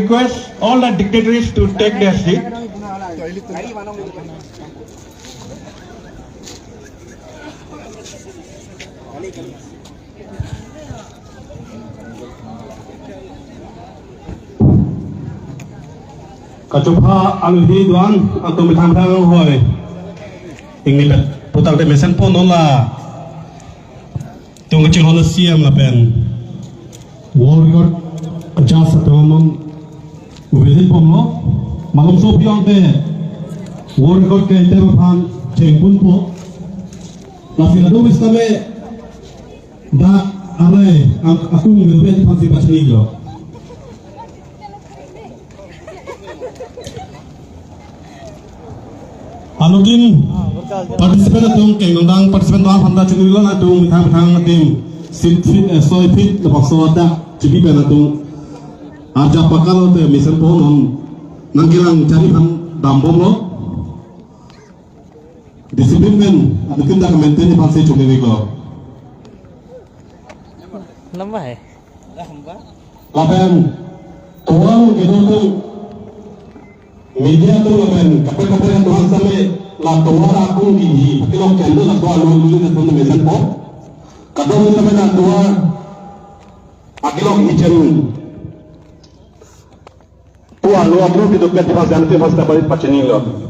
request all the dignitaries to take their seat. Kacupa aluhi duan atau mitang mitang hoy ingin putar de mesen pun nola tung kecil hola siam la pen warrior adjust atau ngomong within pomlo malam so piang te warrior ke te mapan cengpun po la filado wistame da are aku ngirbe pansi pasni lo Anukin partisipan atung kengondang partisipan tuan handa cenggulan atung mitang tim silfit soifit lepak soda cipi pen atung aja pakal te misen pohon nangkilang cari pan dambom lo disiplin men anukin dak maintain pansi cenggulan ko nambah ya lapen tuang gitu media tu lapen kapal yang tuan sampai la tuara aku di kilo kendo la tuara lulu ni tuan mesan po kadang sampai la tuara akilo ijen tuara lu aku di dekat di pasar nanti pas dapat paceni lo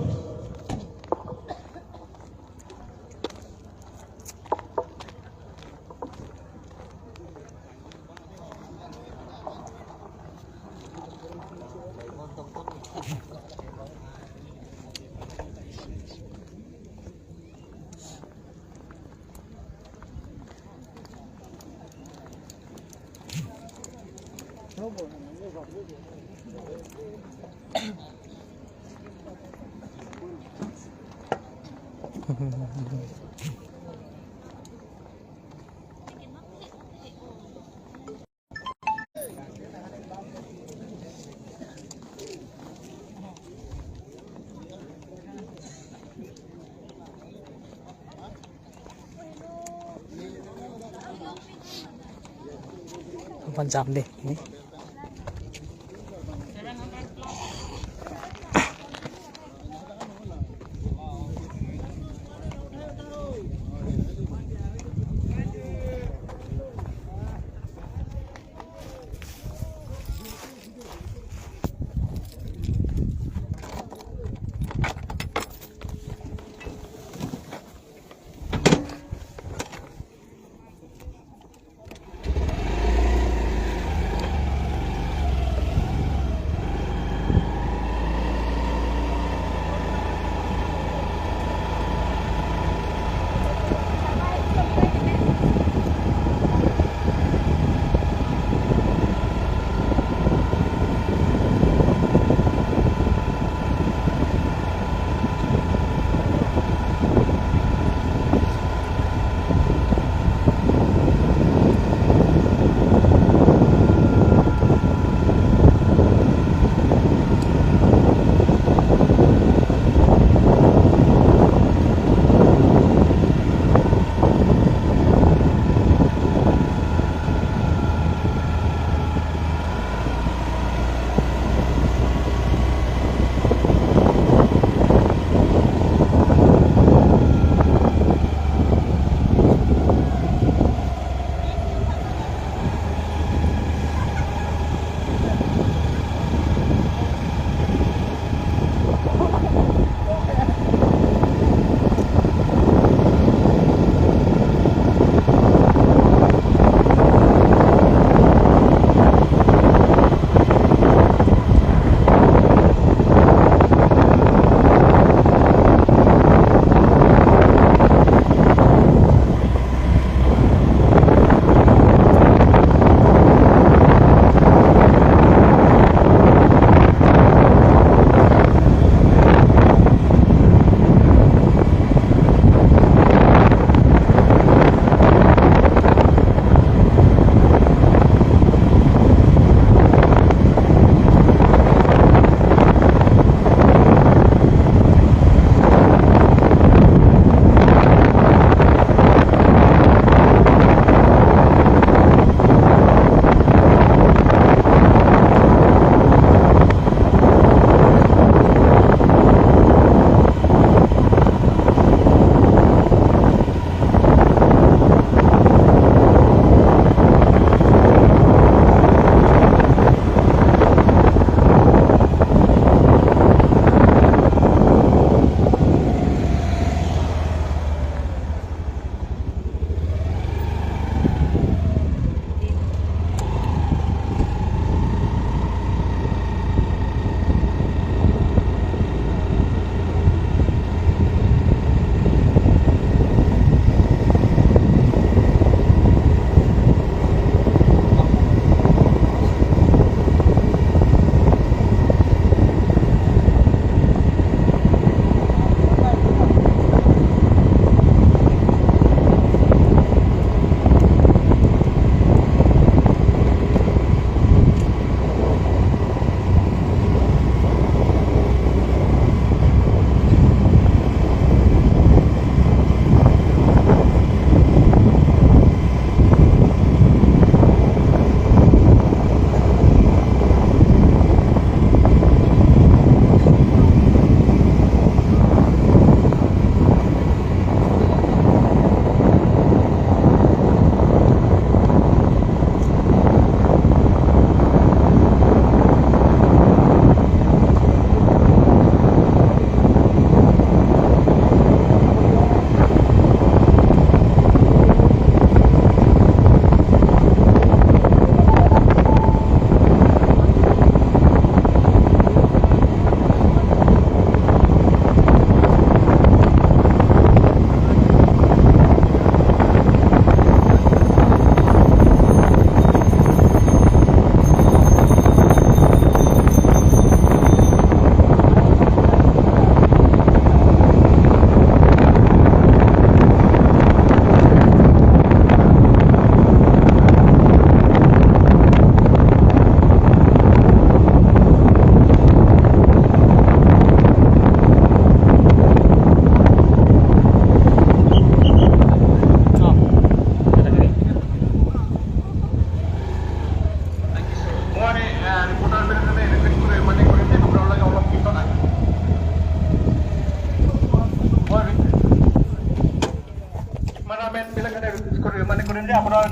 Panjang deh ini.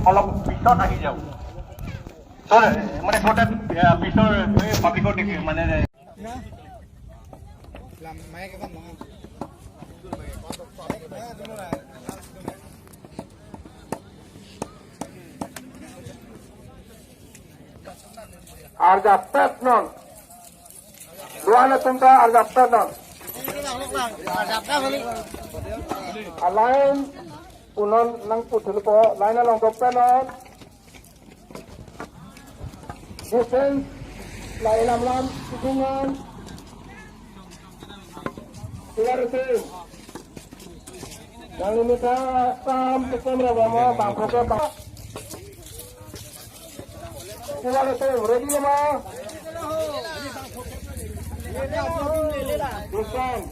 অলপ পিছত আহি যাওক তোৰ মানে তোৰ তাত পিছৰ পাব্লিকৰ দেখি মানে Arjapet non. Dua na tunta arjapet non. Alain punon nang putul ko lain na long dopen non. Defense lain lam tikungan. Keluar itu. Yang ini tam kamera bama bangko ke bang. Keluar itu ready ya ma. Defense.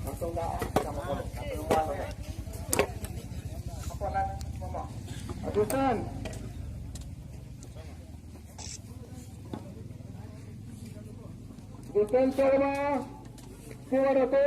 Langsung dah sama kamu. Apa nak mama? Defense. Defense sama. Keluar itu.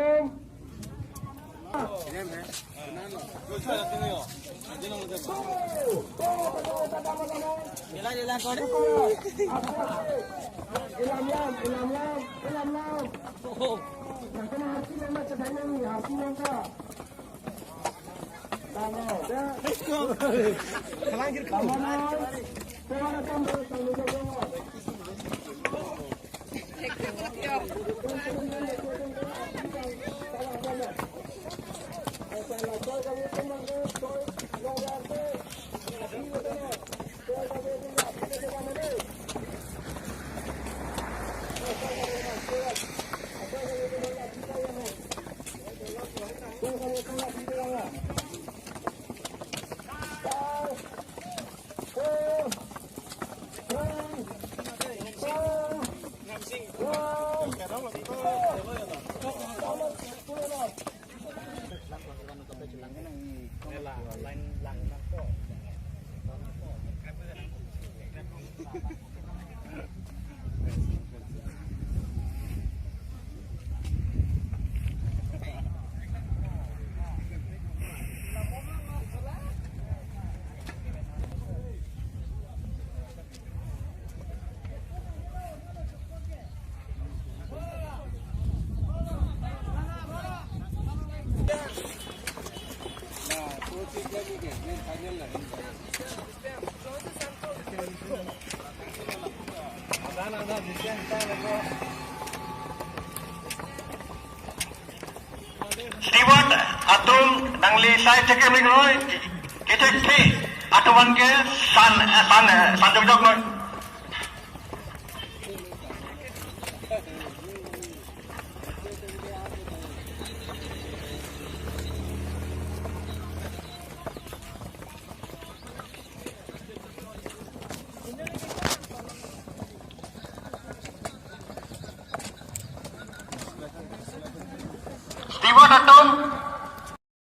Steward atum dangli sai থেকে MiG নয় কেতে কি আটবানকে সান জগজগ নয়